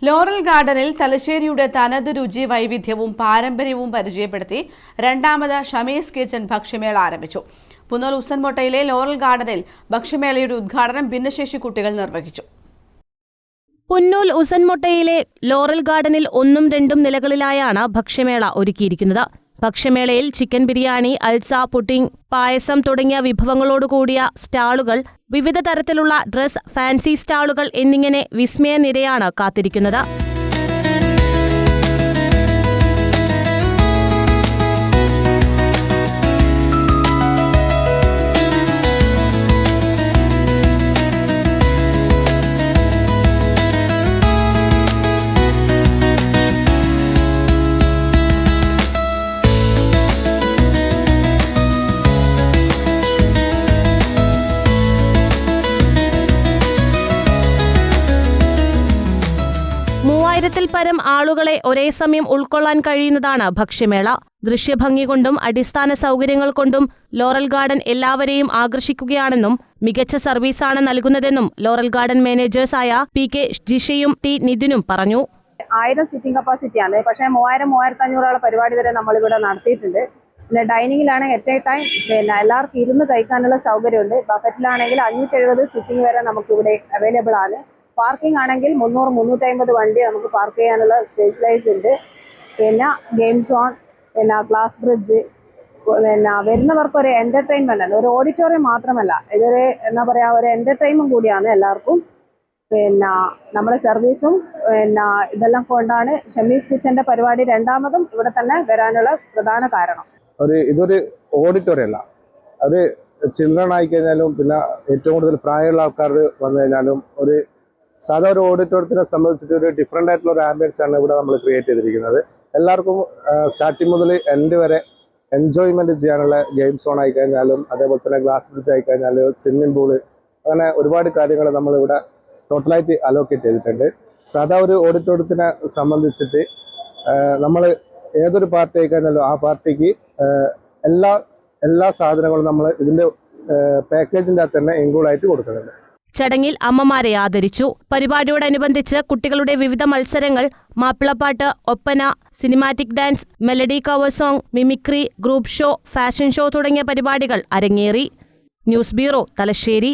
Laurel ഗാർഡനിൽ തലശ്ശേരിയുടെ തനത് രുചി വൈവിധ്യവും പാരമ്പര്യവും പരിചയപ്പെടുത്തി രണ്ടാമത് ഷമീസ് കിച്ചൺ ഭക്ഷ്യമേള ആരംഭിച്ചു. പുന്നോൽ ഉസൻമൊട്ടയിലെ ലോറൽ ഗാർഡനിൽ ഭക്ഷ്യമേളയുടെ ഉദ്ഘാടനം ഭിന്നശേഷി കുട്ടികൾ നിർവഹിച്ചു. പുന്നൂൽ ഉസൻമൊട്ടയിലെ ലോറൽ ഗാർഡനിൽ 1ഉം 2ഉം നിലകളിലായാണ് ഭക്ഷ്യമേള ഒരുക്കിയിരിക്കുന്നത്. ഭക്ഷ്യമേളയിൽ ചിക്കൻ ബിരിയാണി, അൽസ, പുഡിംഗ്, പായസം തുടങ്ങിയ വിഭവങ്ങളോടുകൂടിയ സ്റ്റാളുകൾ, വിവിധ തരത്തിലുള്ള ഡ്രസ്, ഫാൻസി സ്റ്റാളുകൾ എന്നിങ്ങനെ വിസ്മയനിരയാണ് കാത്തിരിക്കുന്നത്. ത്തിൽ പരം ആളുകളെ ഒരേ സമയം ഉൾക്കൊള്ളാൻ കഴിയുന്നതാണ് ഭക്ഷ്യമേള. ദൃശ്യഭംഗി കൊണ്ടും അടിസ്ഥാന സൗകര്യങ്ങൾ കൊണ്ടും ലോറൽ ഗാർഡൻ എല്ലാവരെയും ആകർഷിക്കുകയാണെന്നും മികച്ച സർവീസാണ് നൽകുന്നതെന്നും ലോറൽ ഗാർഡൻ മാനേജേഴ്സായ PK ജിഷയും T നിതിനും പറഞ്ഞു. 1000 സിറ്റിംഗ് കപ്പാസിറ്റിയാണ്. പക്ഷേ 3000-3500 പരിപാടി വരെ നമ്മളിവിടെ നടത്തിയിട്ടുണ്ട്. പിന്നെ ഡൈനിങ്ങിലാണ് എറ്റ് എ ടൈം എല്ലാവർക്കും ഇരുന്ന് കഴിക്കാനുള്ള സൗകര്യമുണ്ട്. ബഫറ്റിലാണെങ്കിൽ 570 സിറ്റിംഗ് വരെ നമുക്കിവിടെ അവൈലബിൾ ആണ്. പാർക്കിംഗ് ആണെങ്കിൽ 300-350 വണ്ടി നമുക്ക് പാർക്ക് ചെയ്യാനുള്ള സ്പേഷ്യലൈസ് ഉണ്ട്. പിന്നെ ഗെയിം സോൺ, പിന്നെ ഗ്ലാസ് ബ്രിഡ്ജ്, പിന്നെ വരുന്നവർക്ക് ഒരു എൻ്റർടൈൻമെൻ്റ് ആണ്. ഒരു ഓഡിറ്റോറിയം മാത്രമല്ല, ഇതൊരു ഒരു എൻ്റർടൈൻമെൻറ്റ് കൂടിയാണ് എല്ലാവർക്കും. പിന്നെ നമ്മുടെ സർവീസും പിന്നെ ഇതെല്ലാം കൊണ്ടാണ് ഷമീസ് കിച്ചൻ്റെ പരിപാടി രണ്ടാമതും ഇവിടെ തന്നെ വരാനുള്ള പ്രധാന കാരണം. ഇതൊരു ഓഡിറ്റോറിയം അല്ല, ഒരു ചിൽഡ്രൻ ആയിക്കഴിഞ്ഞാലും പിന്നെ ഏറ്റവും കൂടുതൽ പ്രായമുള്ള ആൾക്കാർ വന്നു കഴിഞ്ഞാലും ഒരു സാധാ ഒരു ഓഡിറ്റോറിയത്തിനെ സംബന്ധിച്ചിട്ട് ഒരു ഡിഫറെൻ്റ് ആയിട്ടുള്ള ഒരു ആംബിയൻസ് ആണ് ഇവിടെ നമ്മൾ ക്രിയേറ്റ് ചെയ്തിരിക്കുന്നത്. എല്ലാവർക്കും സ്റ്റാർട്ടിങ് മുതൽ എൻഡ് വരെ എൻജോയ്മെൻറ്റ് ചെയ്യാനുള്ള ഗെയിം സോൺ ആയിക്കഴിഞ്ഞാലും അതേപോലെ തന്നെ ഗ്ലാസ് ബ്രിഡ്ജ് ആയിക്കഴിഞ്ഞാലും സ്വിമ്മിംഗ് പൂള്, അങ്ങനെ ഒരുപാട് കാര്യങ്ങൾ നമ്മളിവിടെ ടോട്ടലായിട്ട് അലോക്കേറ്റ് ചെയ്തിട്ടുണ്ട്. സാധാ ഒരു ഓഡിറ്റോറിയത്തിനെ സംബന്ധിച്ചിട്ട് നമ്മൾ ഏതൊരു പാർട്ടി ആയിക്കഴിഞ്ഞാലും ആ പാർട്ടിക്ക് എല്ലാ സാധനങ്ങളും നമ്മൾ ഇതിൻ്റെ പാക്കേജിൻ്റെ അകത്ത് തന്നെ ഇൻക്ലൂഡായിട്ട് കൊടുക്കുന്നുണ്ട്. ചടങ്ങിൽ അമ്മമാരെ ആദരിച്ചു. പരിപാടിയോടനുബന്ധിച്ച് കുട്ടികളുടെ വിവിധ മത്സരങ്ങൾ, മാപ്പിളപ്പാട്ട്, Oppana, cinematic dance, melody cover song, mimicry, group show, fashion show തുടങ്ങിയ പരിപാടികൾ അരങ്ങേറി. News bureau, Thalassery.